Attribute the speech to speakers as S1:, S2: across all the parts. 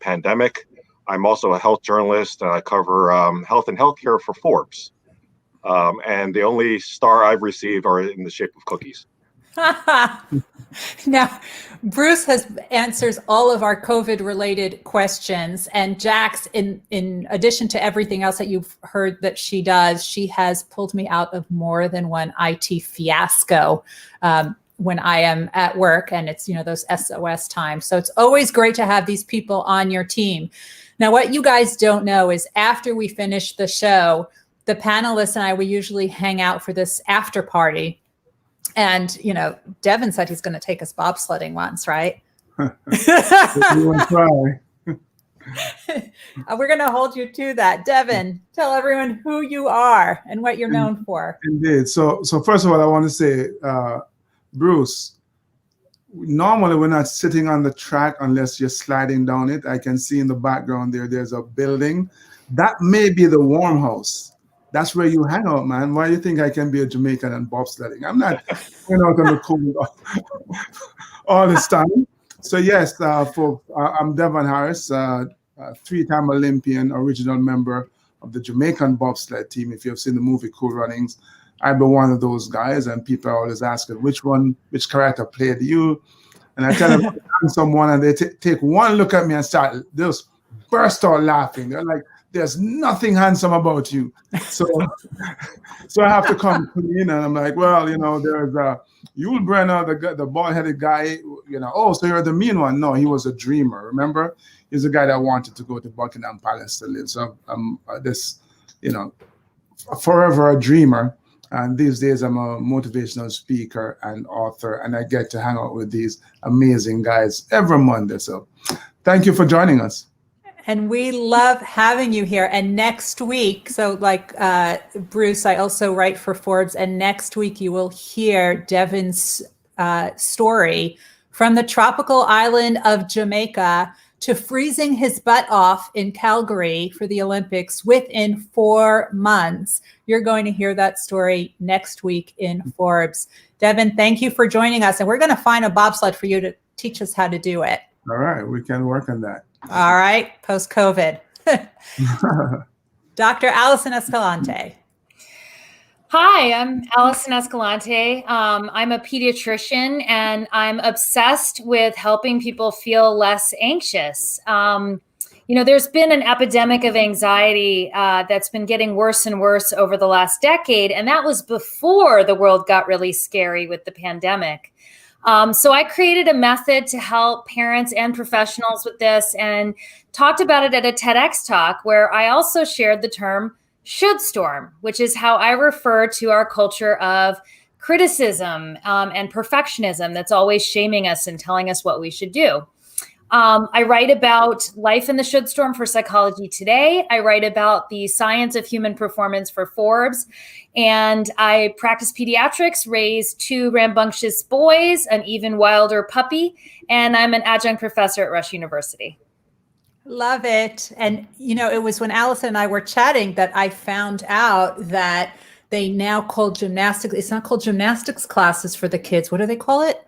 S1: pandemic. I'm also a health journalist, and I cover health and healthcare for Forbes. And the only star I've received are in the shape of cookies.
S2: Now, Bruce answers all of our COVID-related questions, and Jax, in addition to everything else that you've heard that she does, she has pulled me out of more than one IT fiasco when I am at work, and it's those SOS times. So it's always great to have these people on your team. Now, what you guys don't know is after we finish the show, the panelists and I, we usually hang out for this after party. And, Devin said he's going to take us bobsledding once, right?
S3: You want to try?
S2: We're going to hold you to that. Devin, tell everyone who you are and what you're known for.
S3: Indeed. So first of all, I want to say, Bruce, normally we're not sitting on the track unless you're sliding down it. I can see in the background there's a building. That may be the warm house. That's where you hang out, man. Why do you think I can be a Jamaican and bobsledding? I'm not going out on the cold all this time. So yes, folks, I'm Devin Harris, three-time Olympian, original member of the Jamaican bobsled team. If you've seen the movie Cool Runnings, I've been one of those guys, and people are always asking, which character played you? And I tell them I'm someone, and they take one look at me and just burst out laughing. They're like, there's nothing handsome about you. So I have to come clean, and I'm like, well, there's Yul Brynner, the bald-headed guy, oh, so you're the mean one. No, he was a dreamer, remember? He's a guy that wanted to go to Buckingham Palace to live. So I'm forever a dreamer. And these days I'm a motivational speaker and author, and I get to hang out with these amazing guys every Monday. So thank you for joining us.
S2: And we love having you here. And next week, so like Bruce, I also write for Forbes. And next week you will hear Devin's story from the tropical island of Jamaica to freezing his butt off in Calgary for the Olympics within 4 months. You're going to hear that story next week in Forbes. Devin, thank you for joining us. And we're going to find a bobsled for you to teach us how to do it.
S3: All right, we can work on that.
S2: All right, post-COVID. Dr. Allison Escalante.
S4: Hi, I'm Allison Escalante. I'm a pediatrician, and I'm obsessed with helping people feel less anxious. There's been an epidemic of anxiety that's been getting worse and worse over the last decade, and that was before the world got really scary with the pandemic. So I created a method to help parents and professionals with this, and talked about it at a TEDx talk where I also shared the term should storm, which is how I refer to our culture of criticism and perfectionism that's always shaming us and telling us what we should do. I write about life in the should storm for Psychology Today. I write about the science of human performance for Forbes. And I practice pediatrics, raise 2 rambunctious boys, an even wilder puppy, and I'm an adjunct professor at Rush University.
S2: Love it. And, it was when Allison and I were chatting that I found out that they now call gymnastics, it's not called gymnastics classes for the kids. What do they call it?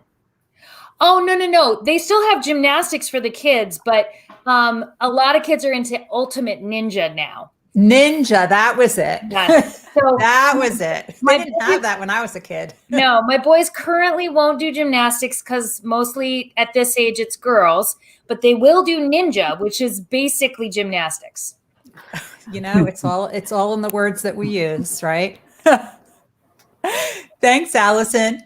S4: Oh, no. They still have gymnastics for the kids, but a lot of kids are into Ultimate Ninja now.
S2: Ninja, that was it.
S4: Yes. So
S2: that was it. I didn't have that when I was a kid.
S4: No, my boys currently won't do gymnastics because mostly at this age it's girls, but they will do ninja, which is basically gymnastics.
S2: It's all in the words that we use, right? Thanks, Allison.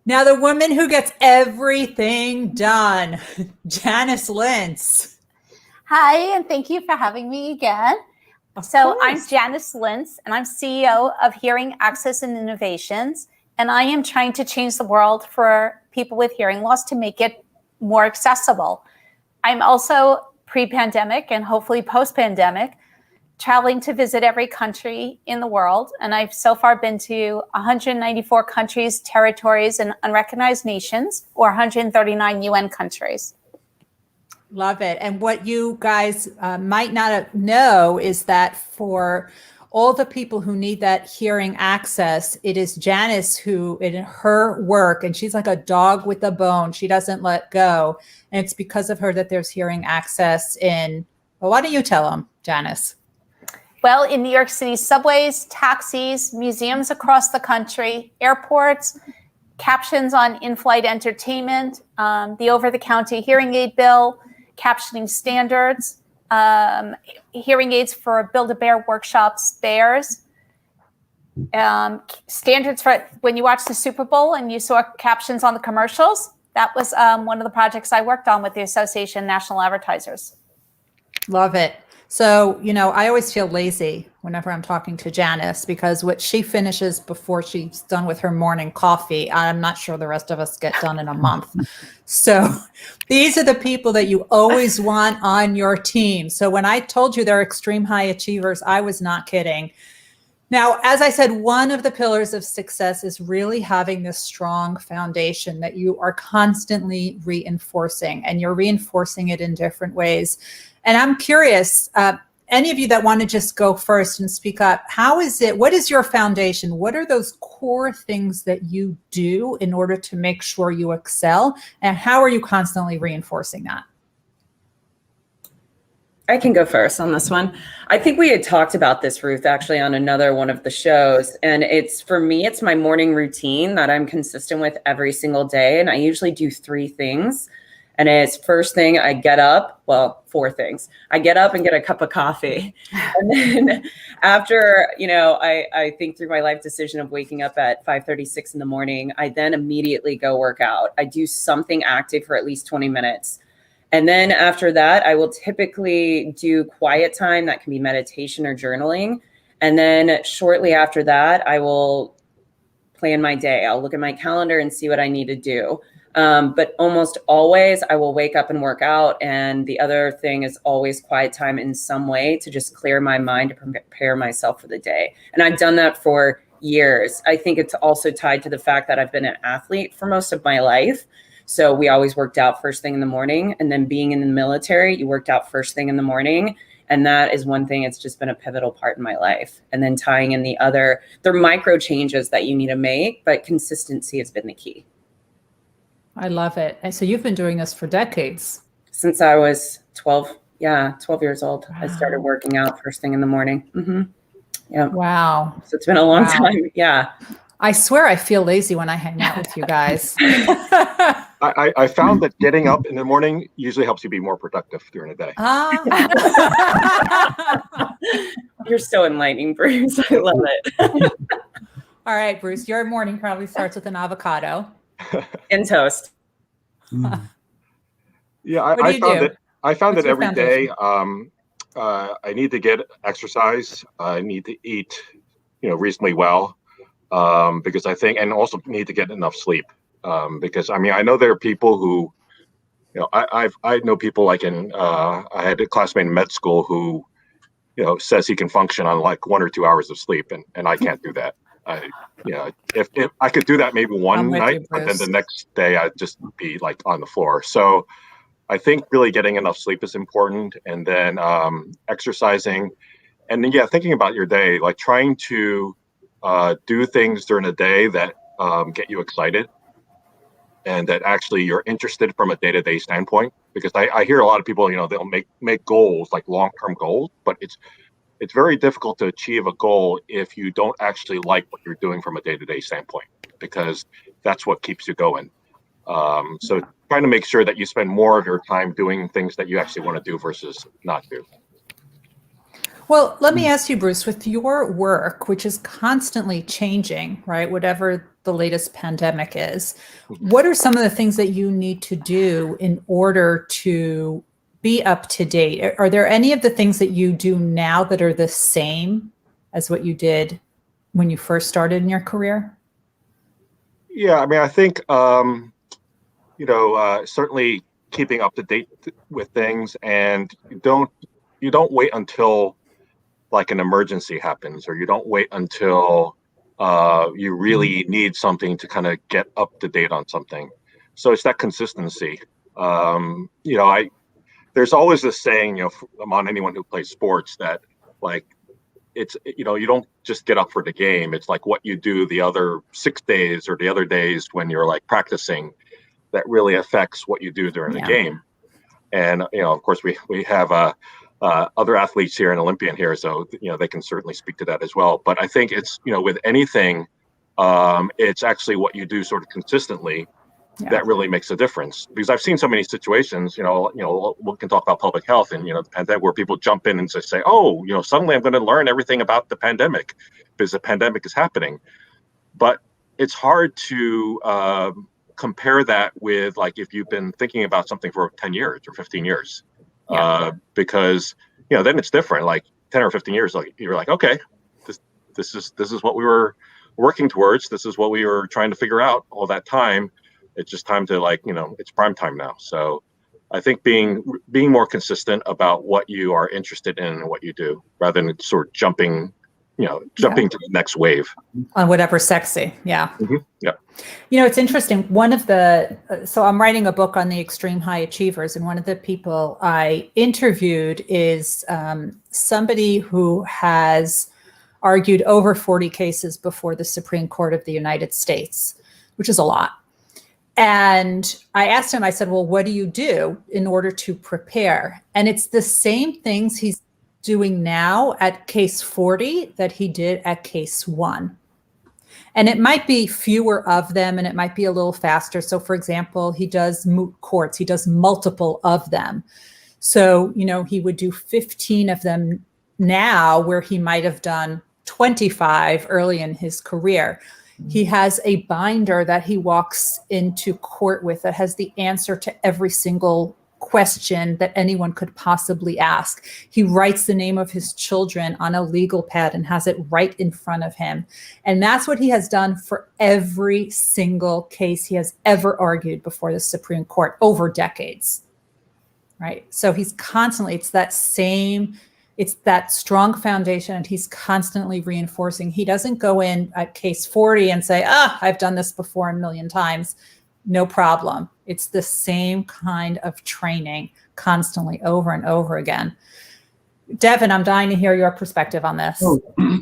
S2: Now the woman who gets everything done, Janice Lintz.
S5: Hi, and thank you for having me again. So I'm Janice Lintz, and I'm CEO of Hearing Access and Innovations, and I am trying to change the world for people with hearing loss to make it more accessible. I'm also pre-pandemic and hopefully post-pandemic, traveling to visit every country in the world, and I've so far been to 194 countries, territories, and unrecognized nations, or 139 UN countries.
S2: Love it. And what you guys might not know is that for all the people who need that hearing access, it is Janice who, in her work, and she's like a dog with a bone, she doesn't let go. And it's because of her that there's hearing access in, well, why don't you tell them, Janice?
S5: Well, in New York City, subways, taxis, museums across the country, airports, captions on in-flight entertainment, the over-the-counter hearing aid bill, captioning standards, hearing aids for Build-A-Bear workshops, bears, standards for when you watch the Super Bowl and you saw captions on the commercials. That was one of the projects I worked on with the Association of National Advertisers.
S2: Love it. So, I always feel lazy whenever I'm talking to Janice because what she finishes before she's done with her morning coffee, I'm not sure the rest of us get done in a month. So these are the people that you always want on your team. So when I told you they're extreme high achievers, I was not kidding. Now, as I said, one of the pillars of success is really having this strong foundation that you are constantly reinforcing, and you're reinforcing it in different ways. And I'm curious, any of you that want to just go first and speak up, what is your foundation? What are those core things that you do in order to make sure you excel? And how are you constantly reinforcing that?
S6: I can go first on this one. I think we had talked about this, Ruth, actually on another one of the shows. And for me, it's my morning routine that I'm consistent with every single day. And I usually do 3 things. And it's first thing, I get up, 4 things. I get up and get a cup of coffee. And then after, I think through my life decision of waking up at 5:36 in the morning, I then immediately go work out. I do something active for at least 20 minutes. And then after that, I will typically do quiet time. That can be meditation or journaling. And then shortly after that, I will plan my day. I'll look at my calendar and see what I need to do. But almost always I will wake up and work out. And the other thing is always quiet time in some way to just clear my mind to prepare myself for the day. And I've done that for years. I think it's also tied to the fact that I've been an athlete for most of my life. So we always worked out first thing in the morning, and then being in the military, you worked out first thing in the morning. And that is one thing, it's just been a pivotal part in my life. And then tying in they're micro changes that you need to make, but consistency has been the key.
S2: I love it. And so you've been doing this for decades.
S6: Since I was 12 years old,
S2: Wow.
S6: I started working out first thing in the morning. Mm-hmm. Yeah.
S2: Wow.
S6: So it's been a long time. Yeah.
S2: I swear I feel lazy when I hang out with you guys.
S1: I found that getting up in the morning usually helps you be more productive during the day.
S6: You're so enlightening, Bruce. I love it.
S2: All right, Bruce, your morning probably starts with an avocado.
S6: And toast.
S1: Yeah, I found that every day I need to get exercise. I need to eat, reasonably well, because I think, and also need to get enough sleep. Because I know there are people who, I know people like I had a classmate in med school who, says he can function on like 1 or 2 hours of sleep, and I can't do that. If I could do that maybe one night, but then the next day I'd just be like on the floor. So I think really getting enough sleep is important, and then exercising, and then thinking about your day, like trying to do things during the day that get you excited and that actually you're interested from a day-to-day standpoint. Because I hear a lot of people, they'll make goals, like long-term goals, but it's very difficult to achieve a goal if you don't actually like what you're doing from a day-to-day standpoint, because that's what keeps you going. So trying to make sure that you spend more of your time doing things that you actually want to do versus not do.
S2: Well, let me ask you, Bruce, with your work, which is constantly changing, right? Whatever the latest pandemic is, what are some of the things that you need to do in order to be up to date? Are there any of the things that you do now that are the same as what you did when you first started in your career?
S1: Yeah, I think, certainly keeping up to date with things, and you don't wait until like an emergency happens, or you don't wait until you really need something to kind of get up to date on something. So it's that consistency. There's always this saying, among anyone who plays sports, that like it's, you know, you don't just get up for the game. It's like what you do the other 6 days or the other days when you're like practicing that really affects what you do during the game. And, you know, of course, we have other athletes here and Olympian here, so, you know, they can certainly speak to that as well. But I think it's, you know, with anything, it's actually what you do sort of consistently that really makes a difference. Because I've seen so many situations, you know, we can talk about public health and, you know, the pandemic, where people jump in and just say, oh, you know, suddenly I'm going to learn everything about the pandemic because the pandemic is happening. But it's hard to compare that with, like, if you've been thinking about something for 10 years or 15 years, because, you know, then it's different. Like 10 or 15 years, like you're like, okay, this is what we were working towards. This is what we were trying to figure out all that time. It's just time to, like, you know, it's prime time now. So I think being more consistent about what you are interested in and what you do, rather than sort of jumping to the next wave
S2: on whatever's sexy. Yeah.
S1: Mm-hmm. Yeah.
S2: You know, it's interesting. So I'm writing a book on the extreme high achievers, and one of the people I interviewed is somebody who has argued over 40 cases before the Supreme Court of the United States, which is a lot. And I asked him, I said, well, what do you do in order to prepare? And it's the same things he's doing now at case 40 that he did at case 1. And it might be fewer of them, and it might be a little faster. So, for example, he does moot courts. He does multiple of them. So, you know, he would do 15 of them now, where he might have done 25 early in his career. He has a binder that he walks into court with that has the answer to every single question that anyone could possibly ask. He writes the name of his children on a legal pad and has it right in front of him. And that's what he has done for every single case he has ever argued before the Supreme Court over decades. Right? So he's constantly, it's that strong foundation, and he's constantly reinforcing. He doesn't go in at case 40 and say, I've done this before a million times. No problem. It's the same kind of training constantly over and over again. Devin, I'm dying to hear your perspective on this.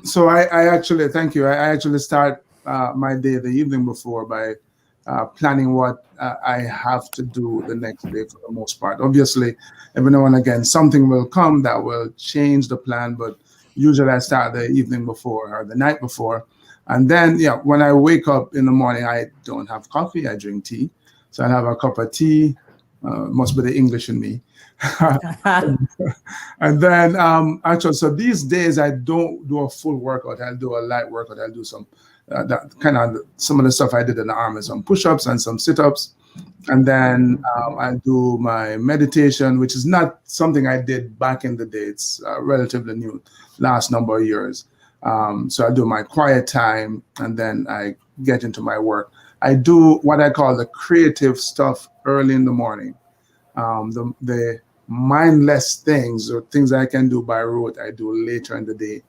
S3: So I actually, thank you. I actually start my day the evening before by planning what I have to do the next day for the most part. Obviously, every now and again, something will come that will change the plan, but usually I start the evening before or the night before. And then, when I wake up in the morning, I don't have coffee, I drink tea. So I have a cup of tea, must be the English in me. And then, actually, so these days I don't do a full workout. I'll do a light workout. I'll do some some of the stuff I did in the army, some push-ups and some sit-ups. And then I do my meditation, which is not something I did back in the day. It's relatively new, last number of years. So I do my quiet time, and then I get into my work. I do what I call the creative stuff early in the morning. The mindless things, or things I can do by rote, I do later in the day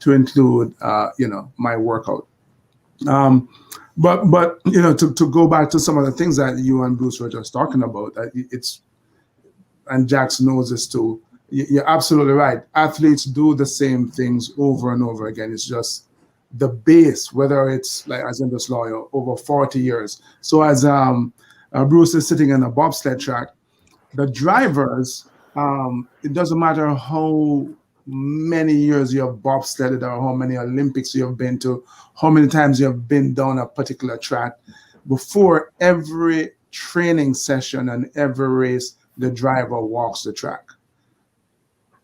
S3: to include, my workout. But to go back to some of the things that you and Bruce were just talking about, and Jax knows this too. You're absolutely right. Athletes do the same things over and over again. It's just the base, whether it's like as in this lawyer over 40 years. So as Bruce is sitting in a bobsled track, the drivers, it doesn't matter how many years you have bobsledded or how many Olympics you have been to, how many times you have been down a particular track. Before every training session and every race, the driver walks the track.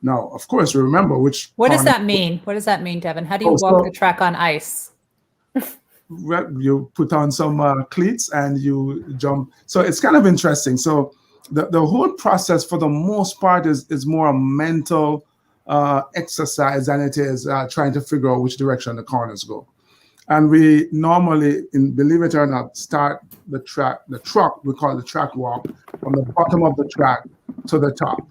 S3: Now, of course, remember which.
S2: What does that mean? What does that mean, Devin? How do you walk the track on ice?
S3: Well, you put on some cleats and you jump. So it's kind of interesting. So the whole process, for the most part, is more a mental exercise than it is trying to figure out which direction the corners go. And we normally, believe it or not, start the truck, we call the track walk, from the bottom of the track to the top.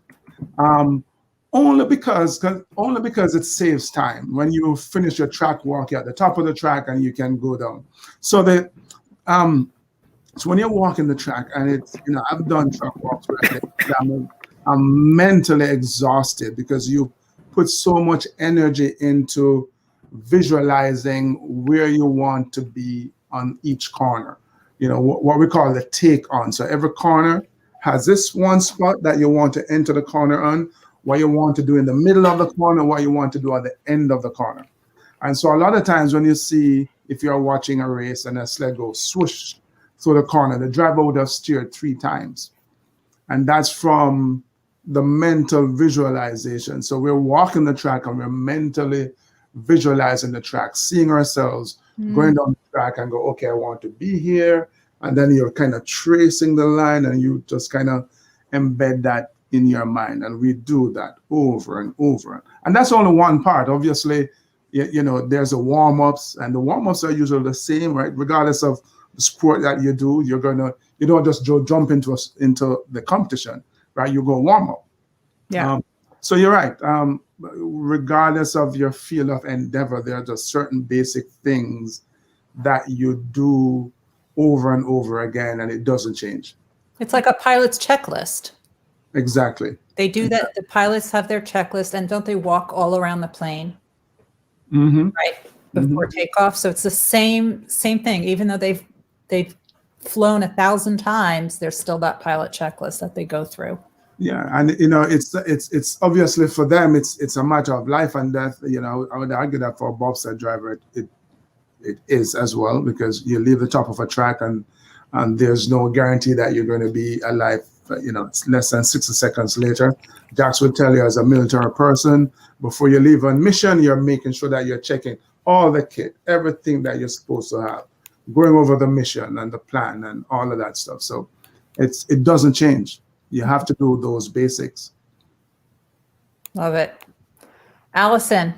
S3: Only because it saves time. When you finish your track walk, you're at the top of the track and you can go down. So so when you're walking the track, and it's, I've done track walks where I'm mentally exhausted because you put so much energy into visualizing where you want to be on each corner. You know, what we call the take on. So every corner has this one spot that you want to enter the corner on, what you want to do in the middle of the corner, what you want to do at the end of the corner. And so a lot of times when you see, if you're watching a race and a sled goes swoosh through the corner, the driver would have steered 3 times. And that's from the mental visualization. So we're walking the track and we're mentally visualizing the track, seeing ourselves going down the track and go, okay, I want to be here. And then you're kind of tracing the line and you just kind of embed that in your mind. And we do that over and over. And that's only one part. Obviously, you know, there's the warm-ups, and the warm-ups are usually the same, right? Regardless of the sport that you do, you don't just jump into the competition, right? You go warm up.
S2: Yeah.
S3: So you're right. Regardless of your field of endeavor, there are just certain basic things that you do over and over again, and it doesn't change.
S2: It's like a pilot's checklist.
S3: Exactly.
S2: They do that. The pilots have their checklist, and don't they walk all around the plane?
S3: Mm-hmm.
S2: Right before takeoff. So it's the same thing. Even though they've flown 1,000 times, there's still that pilot checklist that they go through.
S3: Yeah, and you know, it's obviously for them, it's a matter of life and death. You know, I would argue that for a bobsled driver, it is as well, because you leave the top of a track and there's no guarantee that you're going to be alive. You know, it's less than 60 seconds later. Jax will tell you, as a military person, before you leave on mission, you're making sure that you're checking all the kit, everything that you're supposed to have, going over the mission and the plan and all of that stuff. So it doesn't change. You have to do those basics.
S2: Love it. Allison,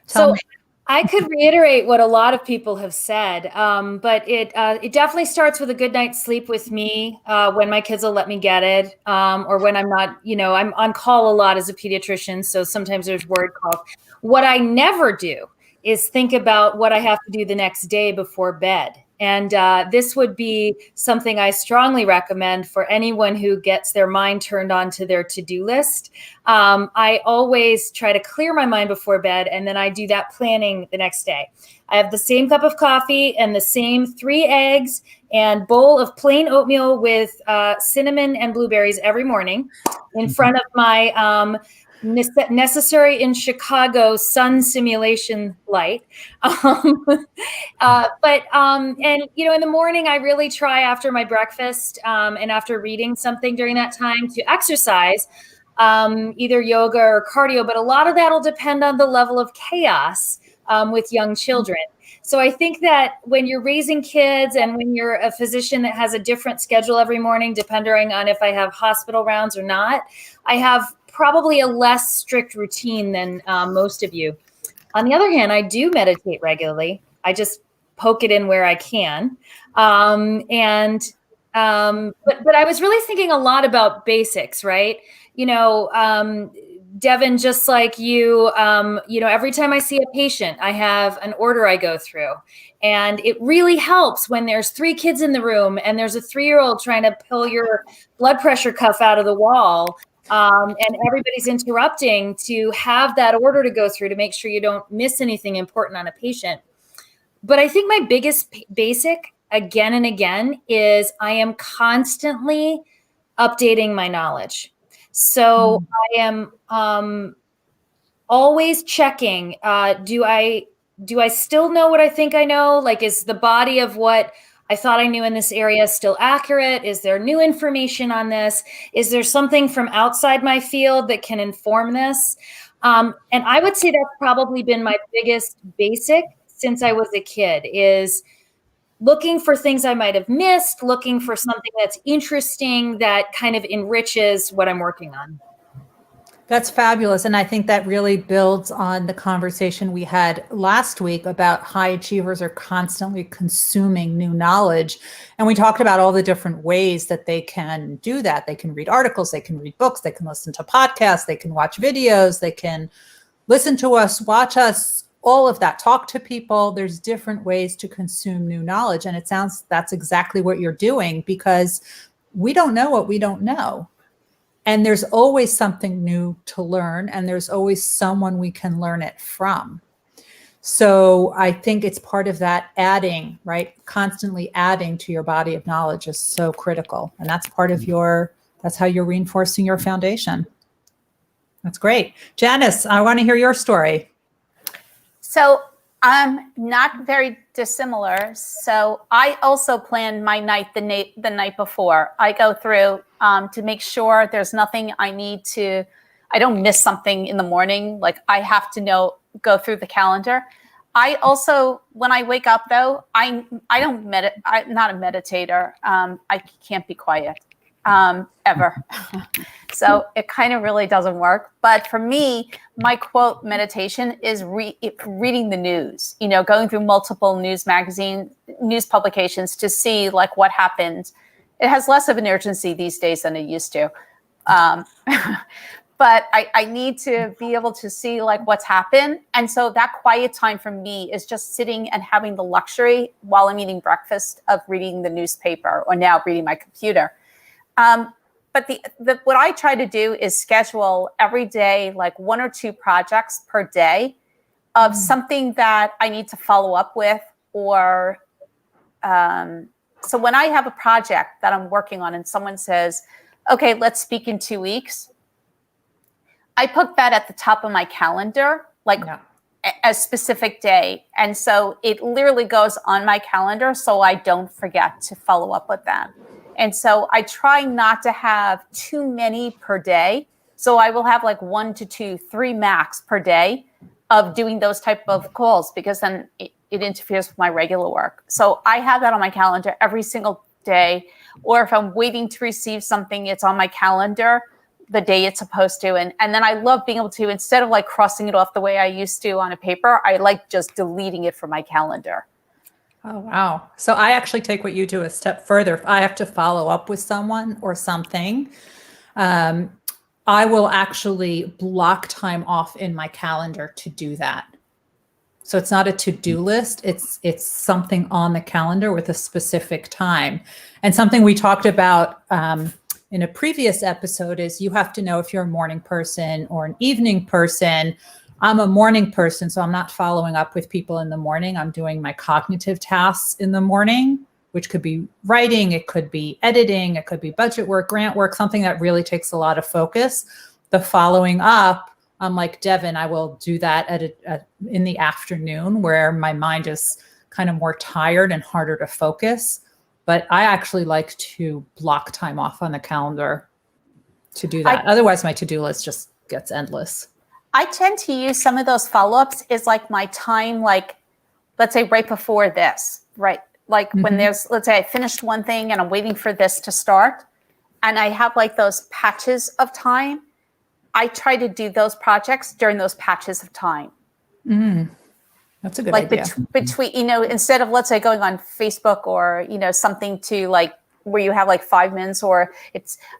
S4: So
S2: tell me.
S4: I could reiterate what a lot of people have said, but it definitely starts with a good night's sleep with me when my kids will let me get it, or when I'm not, you know, I'm on call a lot as a pediatrician, so sometimes there's word calls. What I never do is think about what I have to do the next day before bed. And this would be something I strongly recommend for anyone who gets their mind turned on to their to-do list. I always try to clear my mind before bed, and then I do that planning the next day. I have the same cup of coffee and the same 3 eggs and bowl of plain oatmeal with cinnamon and blueberries every morning in front of my necessary in Chicago sun simulation light. And you know, in the morning, I really try after my breakfast and after reading something during that time to exercise, either yoga or cardio, but a lot of that will depend on the level of chaos with young children. So I think that when you're raising kids and when you're a physician that has a different schedule every morning, depending on if I have hospital rounds or not, I have probably a less strict routine than most of you. On the other hand, I do meditate regularly. I just poke it in where I can. But I was really thinking a lot about basics, right? You know, Devin, just like you, you know, every time I see a patient, I have an order I go through. And it really helps when there's 3 kids in the room and there's a 3-year-old trying to pull your blood pressure cuff out of the wall. And everybody's interrupting, to have that order to go through to make sure you don't miss anything important on a patient. But I think my biggest basic, again and again, is I am constantly updating my knowledge. So I am always checking, do I still know what I think I know? Like, is the body of what I thought I knew in this area still accurate? Is there new information on this? Is there something from outside my field that can inform this? And I would say that's probably been my biggest basic since I was a kid, is looking for things I might have missed, looking for something that's interesting that kind of enriches what I'm working on.
S2: That's fabulous. And I think that really builds on the conversation we had last week about high achievers are constantly consuming new knowledge. And we talked about all the different ways that they can do that. They can read articles, they can read books, they can listen to podcasts, they can watch videos, they can listen to us, watch us, all of that, talk to people. There's different ways to consume new knowledge. And it sounds that's exactly what you're doing, because we don't know what we don't know. And there's always something new to learn, and there's always someone we can learn it from. So I think it's part of that adding, right? Constantly adding to your body of knowledge is so critical. And that's part of that's how you're reinforcing your foundation. That's great. Janice, I want to hear your story.
S5: So I'm not very dissimilar. So I also plan my night the night before. I go through to make sure there's nothing I don't miss something in the morning. Like I have to go through the calendar. I also, when I wake up though, I'm not a meditator. I can't be quiet ever. So it kind of really doesn't work. But for me, my quote meditation is reading the news, going through multiple news publications to see like what happened. It has less of an urgency these days than it used to. But I need to be able to see like what's happened. And so that quiet time for me is just sitting and having the luxury while I'm eating breakfast of reading the newspaper or now reading my computer. But what I try to do is schedule every day, like 1 or 2 projects per day of something that I need to follow up with. Or so when I have a project that I'm working on and someone says, okay, let's speak in 2 weeks, I put that at the top of my calendar, like a specific day. And so it literally goes on my calendar so I don't forget to follow up with them. And so I try not to have too many per day. So I will have like 1 to 2, 3 max per day of doing those type of calls, because then it interferes with my regular work. So I have that on my calendar every single day. Or if I'm waiting to receive something, it's on my calendar the day it's supposed to. And then I love being able to, instead of like crossing it off the way I used to on a paper, I like just deleting it from my calendar.
S2: Oh, wow. So I actually take what you do a step further. If I have to follow up with someone or something, I will actually block time off in my calendar to do that. So it's not a to-do list. It's something on the calendar with a specific time. And something we talked about in a previous episode is you have to know if you're a morning person or an evening person. I'm a morning person, so I'm not following up with people in the morning. I'm doing my cognitive tasks in the morning, which could be writing, it could be editing, it could be budget work, grant work, something that really takes a lot of focus. The following up, I'm like Devin, I will do that in the afternoon where my mind is kind of more tired and harder to focus. But I actually like to block time off on the calendar to do that. Otherwise, my to-do list just gets endless.
S5: I tend to use some of those follow-ups as like my time, like, let's say right before this, right? Like when there's, let's say I finished one thing and I'm waiting for this to start and I have like those patches of time. I try to do those projects during those patches of time.
S2: That's a good
S5: like
S2: idea.
S5: Between, instead of, let's say, going on Facebook or, something to like where you have like 5 minutes, or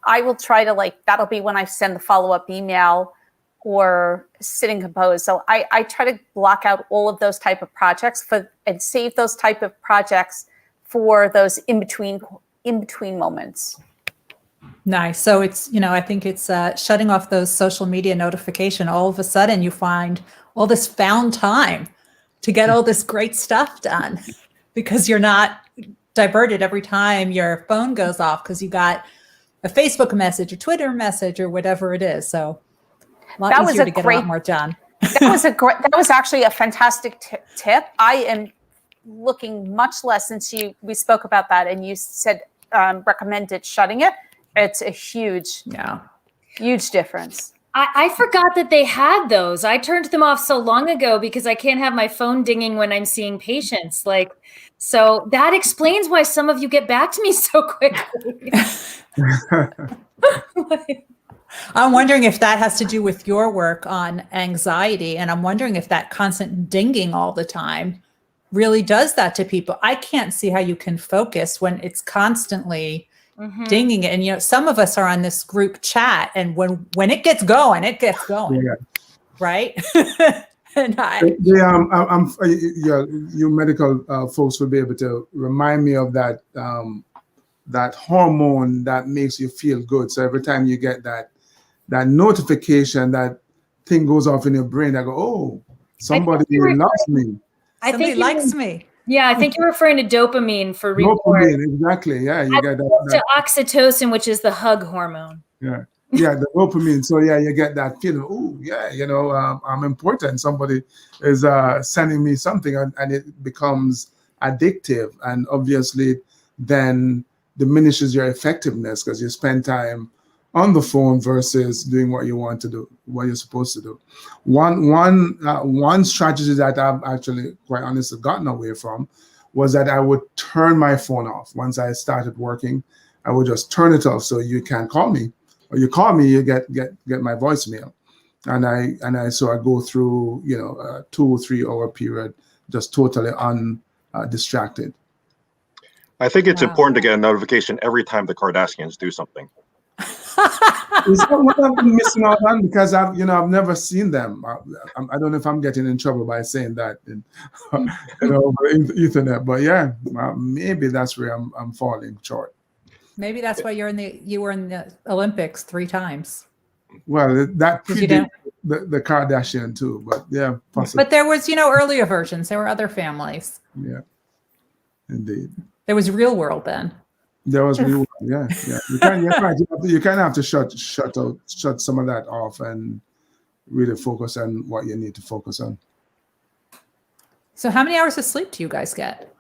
S5: I will try to like, that'll be when I send the follow-up email or sit and compose. So I try to block out all of those type of projects and save those type of projects for those in between moments.
S2: Nice. So it's, I think it's shutting off those social media notification. All of a sudden you find all this found time to get all this great stuff done because you're not diverted every time your phone goes off because you got a Facebook message or Twitter message or whatever it is. So a lot easier to get a lot more done.
S5: That was actually a fantastic tip. I am looking much less since we spoke about that and you said recommended shutting it. It's a huge difference.
S4: I forgot that they had those. I turned them off so long ago because I can't have my phone dinging when I'm seeing patients. So that explains why some of you get back to me so quickly.
S2: I'm wondering if that has to do with your work on anxiety. And I'm wondering if that constant dinging all the time really does that to people. I can't see how you can focus when it's constantly dinging it. And, some of us are on this group chat and when it gets going, right? And
S3: you medical folks will be able to remind me of that, that hormone that makes you feel good. So every time you get that that notification, that thing goes off in your brain. I go, oh, somebody loves me.
S2: Somebody likes me.
S4: Yeah, I think you're referring to dopamine for reward.
S3: Dopamine, exactly. Yeah, you get that.
S4: To oxytocin, which is the hug hormone.
S3: Yeah, the dopamine. So yeah, you get that feeling. Oh, yeah, I'm important. Somebody is sending me something, and it becomes addictive, and obviously then diminishes your effectiveness because you spend time on the phone versus doing what you want to do, what you're supposed to do. One strategy that I've actually, quite honestly, gotten away from was that I would turn my phone off. Once I started working, I would just turn it off so you can't call me, or you call me, you get my voicemail, and I go through a 2 or 3 hour period just totally distracted.
S1: I think it's important to get a notification every time the Kardashians do something.
S3: Is that what I've been missing out on? Because I've never seen them. I don't know if I'm getting in trouble by saying that over the Ethernet, but yeah, maybe that's where I'm falling short.
S2: Maybe that's why you were in the Olympics 3 times.
S3: Well, that predates the Kardashian too, but yeah, possibly.
S2: But there was, earlier versions. There were other families.
S3: Yeah, indeed.
S2: There was Real World then.
S3: There was Real World. Yeah. You kind of have to shut some of that off and really focus on what you need to focus on.
S2: So, how many hours of sleep do you guys get?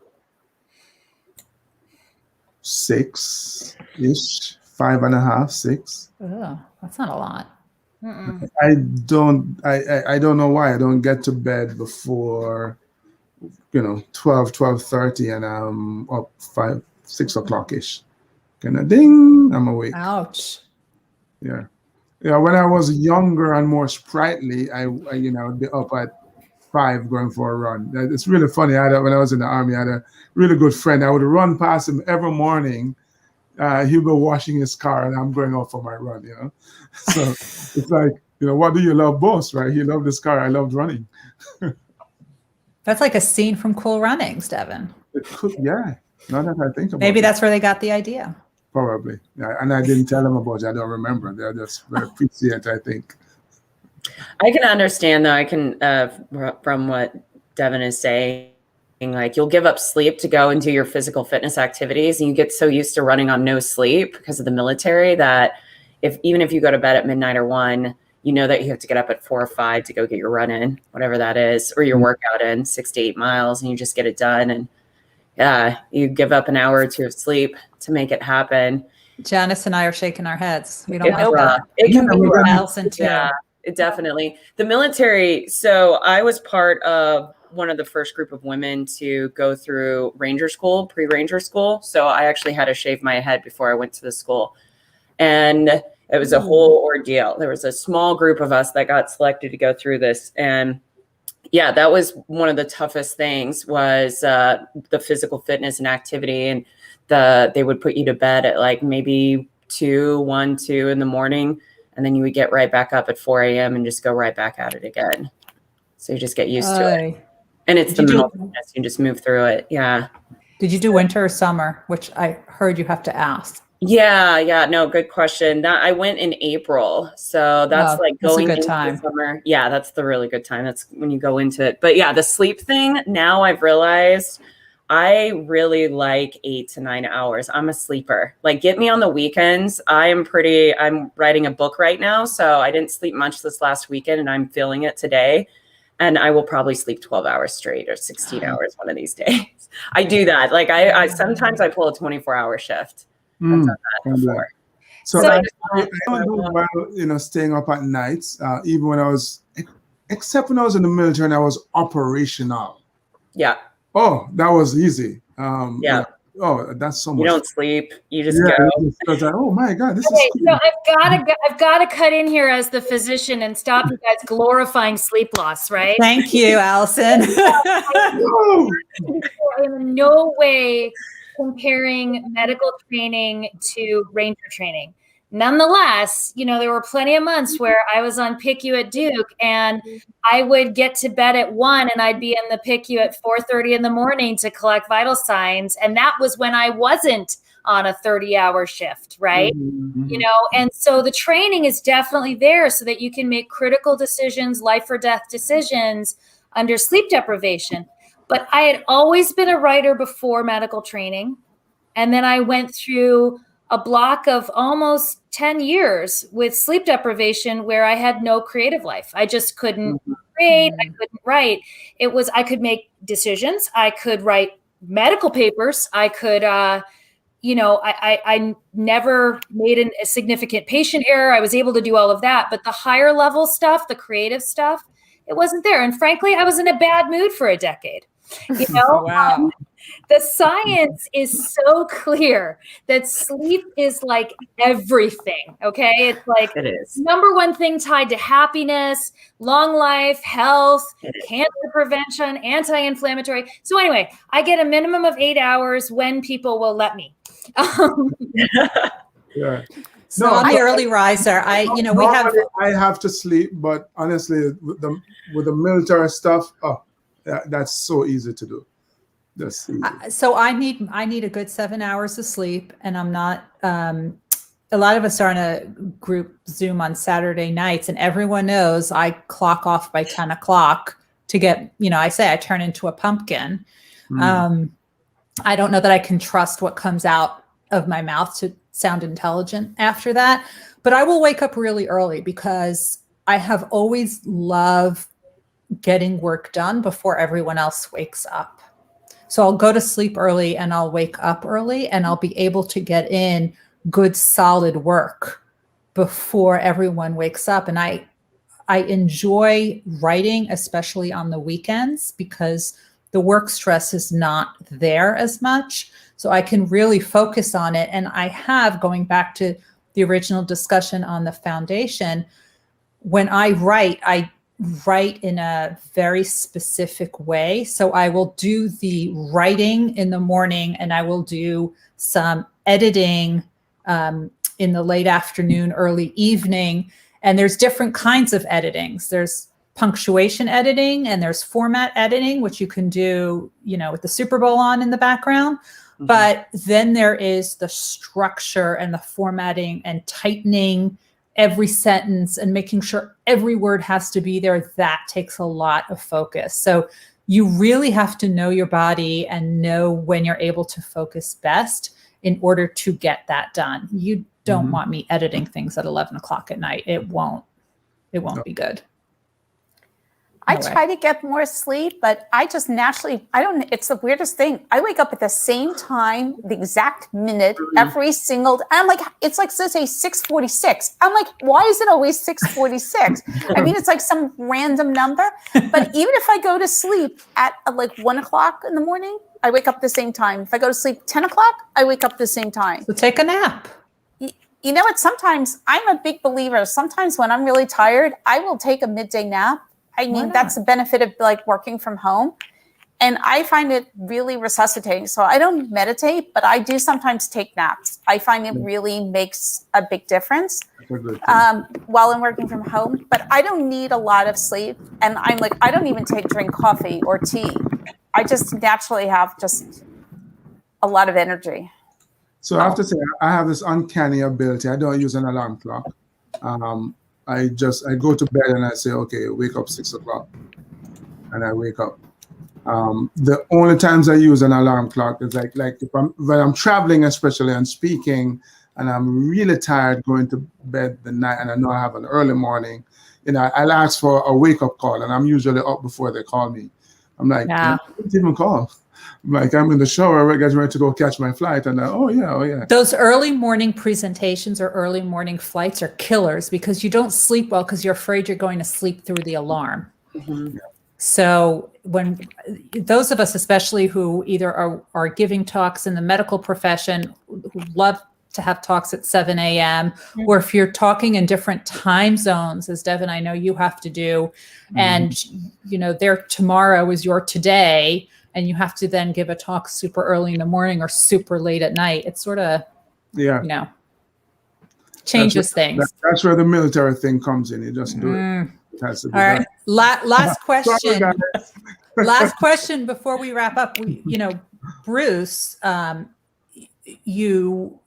S3: 6-ish, 5.5, 6.
S2: Oh, that's not a lot.
S3: I don't know why I don't get to bed before 12:30, and I'm up 6 o'clock ish. Kind of ding, I'm awake.
S2: Ouch.
S3: Yeah. When I was younger and more sprightly, I would be up at 5 going for a run. It's really funny. When I was in the Army, I had a really good friend. I would run past him every morning. He'll go washing his car, and I'm going out for my run. So it's like, what do you love most, right? He loved his car. I loved running.
S2: That's like a scene from Cool Runnings, Devin.
S3: It could, yeah. Now that I think about it.
S2: Maybe that's where they got the idea.
S3: Probably. Yeah, and I didn't tell them about it. I don't remember. They're just very appreciative, I think.
S6: I can understand, though. I can, from what Devin is saying, like you'll give up sleep to go and do your physical fitness activities, and you get so used to running on no sleep because of the military that even if you go to bed at midnight or 1, you know that you have to get up at 4 or 5 to go get your run in, whatever that is, or your workout in 6 to 8 miles, and you just get it done. And yeah, you give up an hour or 2 of sleep to make it happen.
S2: Janice and I are shaking our heads. We don't like
S6: that.
S2: that.
S6: It can be rough.
S2: Allison too.
S6: Yeah, definitely. The military. So I was part of one of the first group of women to go through Ranger School, pre-Ranger School. So I actually had to shave my head before I went to the school. And it was a whole ordeal. There was a small group of us that got selected to go through this. And yeah, that was one of the toughest things was the physical fitness and activity. And they would put you to bed at like maybe 1, 2 in the morning. And then you would get right back up at 4 a.m. and just go right back at it again. So you just get used to it. And it's the mental fitness. You just move through it. Yeah.
S2: Did you do winter or summer? Which I heard you have to ask.
S6: Yeah. No, good question. That I went in April. So that's going into the summer. Yeah, that's the really good time. That's when you go into it. But yeah, the sleep thing, now I've realized I really like 8 to 9 hours. I'm a sleeper. Like get me on the weekends. I'm writing a book right now. So I didn't sleep much this last weekend and I'm feeling it today. And I will probably sleep 12 hours straight or 16 hours one of these days. I do that. Like I sometimes I pull a 24-hour shift. I've done that before.
S3: So I don't do well, staying up at nights, even when except when I was in the military and I was operational.
S6: Yeah.
S3: Oh, that was easy. Yeah. Oh, that's so much.
S6: You don't sleep. You just go.
S3: Like, oh my God, this is cool.
S4: So I've got to cut in here as the physician and stop you guys glorifying sleep loss, right?
S2: Thank you, Allison.
S4: In no way comparing medical training to Ranger training. Nonetheless, there were plenty of months where I was on PICU at Duke and I would get to bed at 1 and I'd be in the PICU at 4:30 in the morning to collect vital signs. And that was when I wasn't on a 30-hour shift, right?
S3: Mhm.
S4: You know, and so the training is definitely there so that you can make critical decisions, life or death decisions under sleep deprivation. But I had always been a writer before medical training. And then I went through a block of almost 10 years with sleep deprivation where I had no creative life. I just couldn't create, I couldn't write. It was, I could make decisions, I could write medical papers, I could, you know, I never made a significant patient error. I was able to do all of that. But the higher level stuff, the creative stuff, it wasn't there. And frankly, I was in a bad mood for a decade. You know,
S2: Wow.
S4: the science is so clear that sleep is like everything. Okay. It's like
S6: It is.
S4: number one thing tied to happiness, long life, health, cancer prevention, anti-inflammatory. So anyway, I get a minimum of 8 hours when people will let me.
S3: Yeah.
S2: So
S3: No,
S2: I'm the
S3: I-
S2: early riser. We have.
S3: Normally, I have to sleep, but honestly, with the military stuff, that's so easy to do. That's easy.
S2: So I need a good 7 hours of sleep, and I'm not. A lot of us are on a group Zoom on Saturday nights, and everyone knows I clock off by 10 o'clock to get. I say I turn into a pumpkin. I don't know that I can trust what comes out of my mouth to sound intelligent after that, but I will wake up really early because I have always loved getting work done before everyone else wakes up. So I'll go to sleep early and I'll wake up early and I'll be able to get in good, solid work before everyone wakes up. And I enjoy writing, especially on the weekends, because the work stress is not there as much. So I can really focus on it. And I have, going back to the original discussion on the foundation, when I write in a very specific way. So I will do the writing in the morning and I will do some editing in the late afternoon, early evening. And there's different kinds of editings. There's punctuation editing and there's format editing, which you can do, with the Super Bowl on in the background. Mm-hmm. But then there is the structure and the formatting and tightening every sentence and making sure every word has to be there. That takes a lot of focus. So you really have to know your body and know when you're able to focus best in order to get that done. You don't want me editing things at 11 o'clock at night. It won't be good.
S5: I try to get more sleep, but I just naturally, it's the weirdest thing. I wake up at the same time, the exact minute, every single, I'm like, it's like, so say 6:46. I'm like, why is it always 6:46? I mean, it's like some random number, but even if I go to sleep at like 1 o'clock in the morning, I wake up the same time. If I go to sleep 10 o'clock, I wake up the same time.
S2: So take a nap.
S5: You know what? Sometimes I'm a big believer. Sometimes when I'm really tired, I will take a midday nap. I mean, that's the benefit of like working from home. And I find it really resuscitating. So I don't meditate, but I do sometimes take naps. I find it really makes a big difference while I'm working from home. But I don't need a lot of sleep. And I'm like, I don't even drink coffee or tea. I just naturally have just a lot of energy.
S3: So I have to say, I have this uncanny ability. I don't use an alarm clock. I go to bed and I say, okay, wake up 6 o'clock. And I wake up. The only times I use an alarm clock is like when I'm traveling, especially and speaking, and I'm really tired going to bed the night and I know I have an early morning, I'll ask for a wake up call and I'm usually up before they call me. I'm like, I didn't even call. I'm in the shower, getting ready to go catch my flight, and oh yeah.
S2: Those early morning presentations or early morning flights are killers because you don't sleep well because you're afraid you're going to sleep through the alarm. Mm-hmm. So when those of us, especially who either are giving talks in the medical profession, who love to have talks at 7 a.m., or if you're talking in different time zones, as Devin, I know you have to do, and their tomorrow is your today. And you have to then give a talk super early in the morning or super late at night. It sort of, changes things.
S3: That's where the military thing comes in. You just do it. It has to be
S2: all right. Last question.
S3: Sorry,
S2: last question before we wrap up. Bruce, you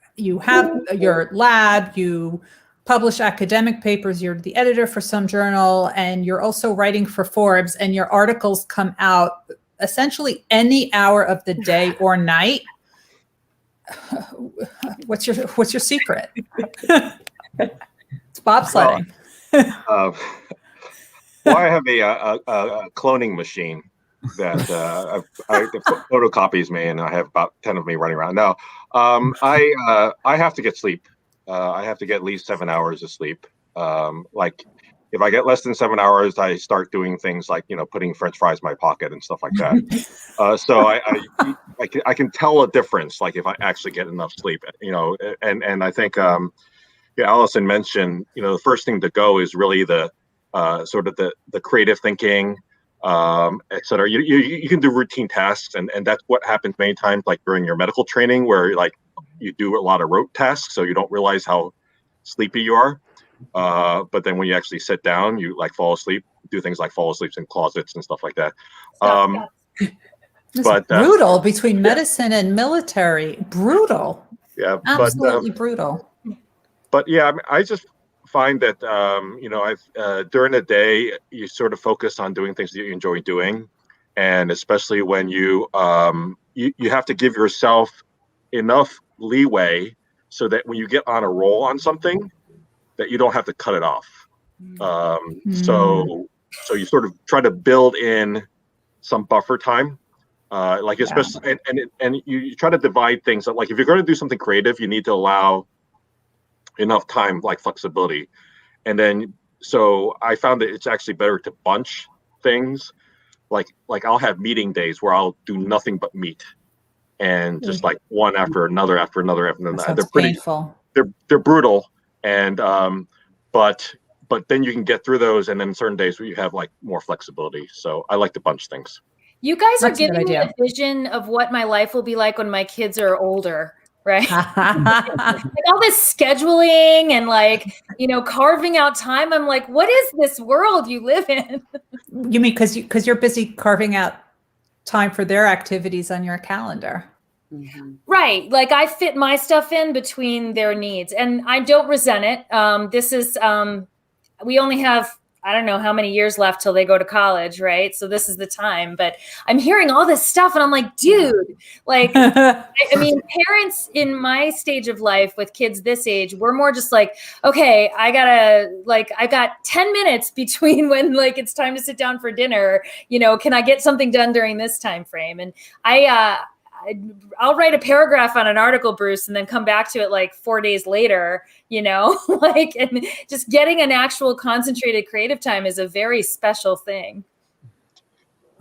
S2: have your lab, you publish academic papers, you're the editor for some journal, and you're also writing for Forbes, and your articles come out essentially any hour of the day or night. What's your secret? It's bobsledding.
S1: Well, I have a cloning machine that photocopies me, and I have about 10 of me running around. No, I have to get sleep. I have to get at least 7 hours of sleep. Like if I get less than 7 hours, I start doing things like, putting French fries in my pocket and stuff like that. So I can tell a difference, like if I actually get enough sleep, and I think, Allison mentioned, the first thing to go is really the sort of the creative thinking, et cetera. You can do routine tasks, and that's what happens many times, like during your medical training, where like you do a lot of rote tasks, so you don't realize how sleepy you are. But then when you actually sit down, you like fall asleep, do things like fall asleep in closets and stuff like that.
S2: It's brutal between medicine and military. Brutal.
S1: Yeah,
S2: absolutely brutal.
S1: But yeah, I just find that I've during the day you sort of focus on doing things that you enjoy doing, and especially when you have to give yourself enough leeway so that when you get on a roll on something, that you don't have to cut it off. So you sort of try to build in some buffer time, especially and you try to divide things. Like if you're going to do something creative, you need to allow enough time, like flexibility. And then so I found that it's actually better to bunch things. Like I'll have meeting days where I'll do nothing but meet, and just like one after another. They're pretty
S2: painful.
S1: They're brutal, and but then you can get through those, and then certain days where you have like more flexibility. So I like to bunch things.
S4: You guys are giving me a vision of what my life will be like when my kids are older, right? Like all this scheduling and carving out time. I'm like, what is this world you live in?
S2: You mean because you're busy carving out time for their activities on your calendar.
S4: Mm-hmm. Right. Like I fit my stuff in between their needs, and I don't resent it. This is, we only have, I don't know how many years left till they go to college. Right. So this is the time, but I'm hearing all this stuff and I'm like, dude, I mean, parents in my stage of life with kids this age, we're more just like, okay, I got 10 minutes between when it's time to sit down for dinner, can I get something done during this time frame? And I'll write a paragraph on an article, Bruce, and then come back to it 4 days later, and just getting an actual concentrated creative time is a very special thing.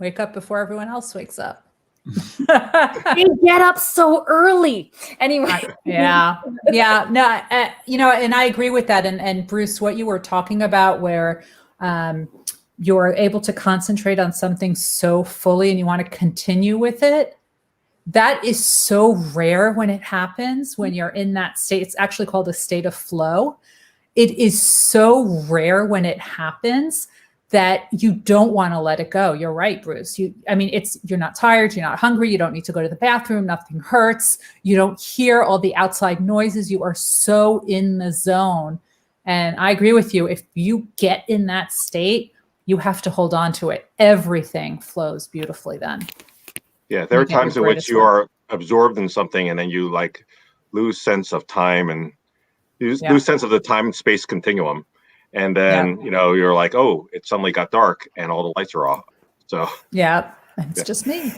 S2: Wake up before everyone else wakes up.
S4: They get up so early. Anyway.
S2: Yeah. No, and I agree with that. And Bruce, what you were talking about where you're able to concentrate on something so fully and you want to continue with it, that is so rare when it happens, when you're in that state. It's actually called a state of flow. It is so rare when it happens that you don't want to let it go. You're right, Bruce. You're not tired, you're not hungry, you don't need to go to the bathroom, nothing hurts. You don't hear all the outside noises. You are so in the zone. And I agree with you. If you get in that state, you have to hold on to it. Everything flows beautifully then.
S1: Yeah, there are times in which you are absorbed in something and then you lose sense of time and lose sense of the time and space continuum. And then, you're like, oh, it suddenly got dark and all the lights are off. So,
S2: yeah, it's just me.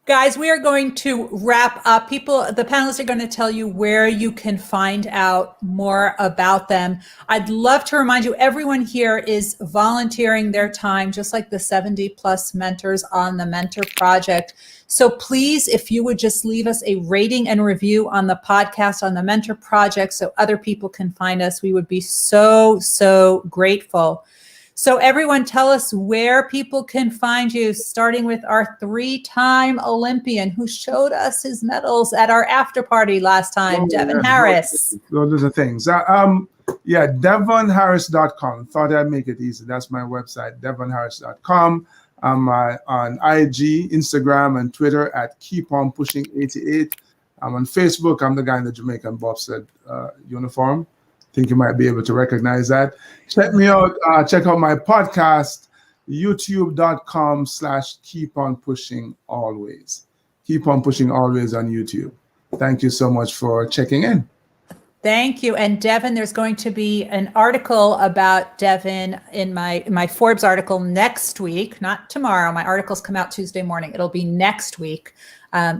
S2: Guys, we are going to wrap up. The panelists are going to tell you where you can find out more about them. I'd love to remind you, everyone here is volunteering their time, just like the 70 plus mentors on the Mentor Project. So please, if you would just leave us a rating and review on the podcast on the Mentor Project so other people can find us, we would be so, so grateful. So everyone, tell us where people can find you, starting with our 3-time Olympian who showed us his medals at our after party last time, Devon Harris.
S3: Those are the things. DevonHarris.com. Thought I'd make it easy. That's my website, devonharris.com. I'm on IG, Instagram, and Twitter at KeepOnPushing88. I'm on Facebook. I'm the guy in the Jamaican bobsled uniform. Think you might be able to recognize that. Check me out. Check out my podcast, youtube.com/keeponpushingalways. Keep on pushing always on YouTube. Thank you so much for checking in.
S2: Thank you. And Devin, there's going to be an article about Devin in my Forbes article next week, not tomorrow. My articles come out Tuesday morning. It'll be next week.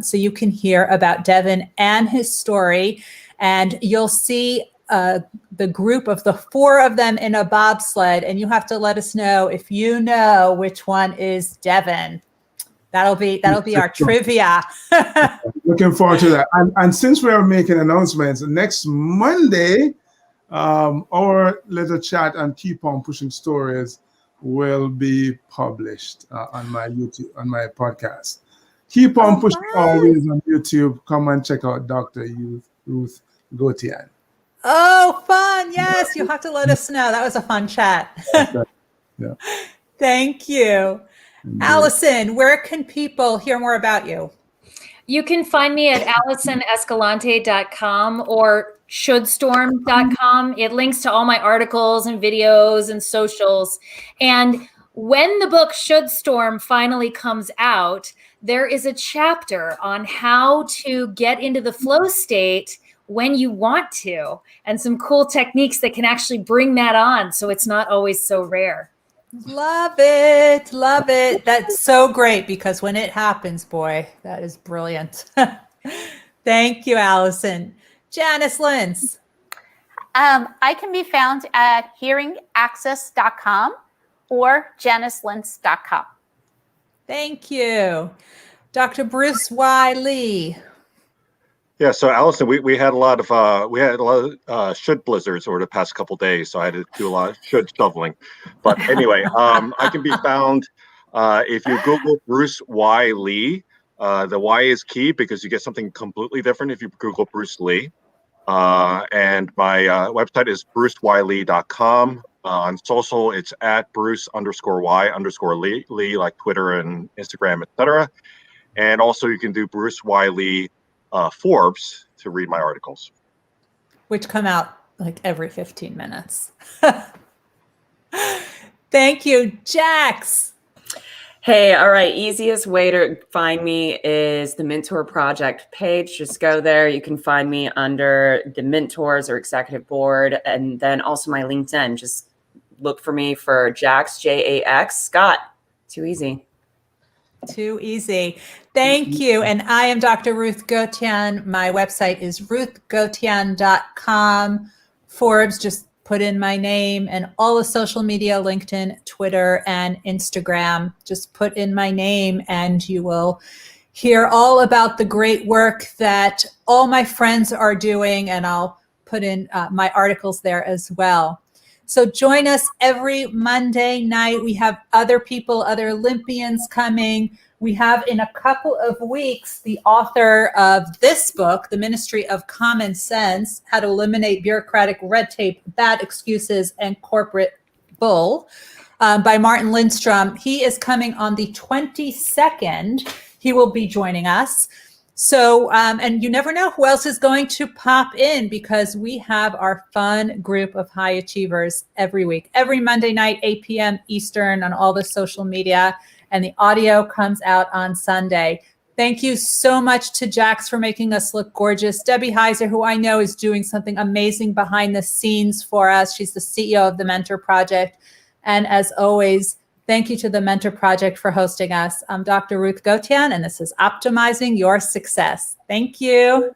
S2: So you can hear about Devin and his story. And you'll see the group of the 4 of them in a bobsled. And you have to let us know if you know which one is Devin. That'll be our trivia.
S3: Looking forward to that. And since we're making announcements, next Monday, our little chat and Keep On Pushing Stories will be published on my YouTube, on my podcast. Keep on pushing always on YouTube. Come and check out Dr. Ruth Gautian.
S2: Oh, fun. Yes, you'll have to let us know. That was a fun chat.
S3: Yeah.
S2: Thank you. Allison, where can people hear more about you?
S4: You can find me at AllisonEscalante.com or shouldStorm.com. It links to all my articles and videos and socials. And when the book Should Storm finally comes out, there is a chapter on how to get into the flow state when you want to, and some cool techniques that can actually bring that on so it's not always so rare.
S2: Love it. Love it. That's so great because when it happens, boy, that is brilliant. Thank you, Allison. Janice Lintz.
S5: I can be found at hearingaccess.com or janicelintz.com.
S2: Thank you. Dr. Bruce Y. Lee.
S1: Yeah, so Allison, we had a lot of should blizzards over the past couple days, so I had to do a lot of should shoveling. But anyway, I can be found if you Google Bruce Y. Lee. The Y is key because you get something completely different if you Google Bruce Lee. And my website is bruceYlee.com. On social, it's at Bruce_Y_Lee, like Twitter and Instagram, etc. And also you can do Bruce Y. Lee Forbes to read my articles,
S2: which come out like every 15 minutes. Thank you, Jax.
S6: Hey, all right. Easiest way to find me is the Mentor Project page. Just go there. You can find me under the mentors or executive board, and then also my LinkedIn. Just look for me for Jax, Jax Scott. Too easy.
S2: Too easy. Thank you. And I am Dr. Ruth Gautian. My website is ruthgautian.com. Forbes, just put in my name, and all the social media, LinkedIn, Twitter, and Instagram. Just put in my name and you will hear all about the great work that all my friends are doing. And I'll put in my articles there as well. So join us every Monday night. We have other people, other Olympians coming. We have in a couple of weeks the author of this book, The Ministry of Common Sense, How to Eliminate Bureaucratic Red Tape, Bad Excuses, and Corporate Bull, by Martin Lindstrom. He is coming on the 22nd. He will be joining us. So, and you never know who else is going to pop in because we have our fun group of high achievers every week, every Monday night, 8 p.m. Eastern on all the social media, and the audio comes out on Sunday. Thank you so much to Jax for making us look gorgeous. Debbie Heiser, who I know is doing something amazing behind the scenes for us. She's the CEO of the Mentor Project. And as always, thank you to the Mentor Project for hosting us. I'm Dr. Ruth Gautian, and this is Optimizing Your Success. Thank you.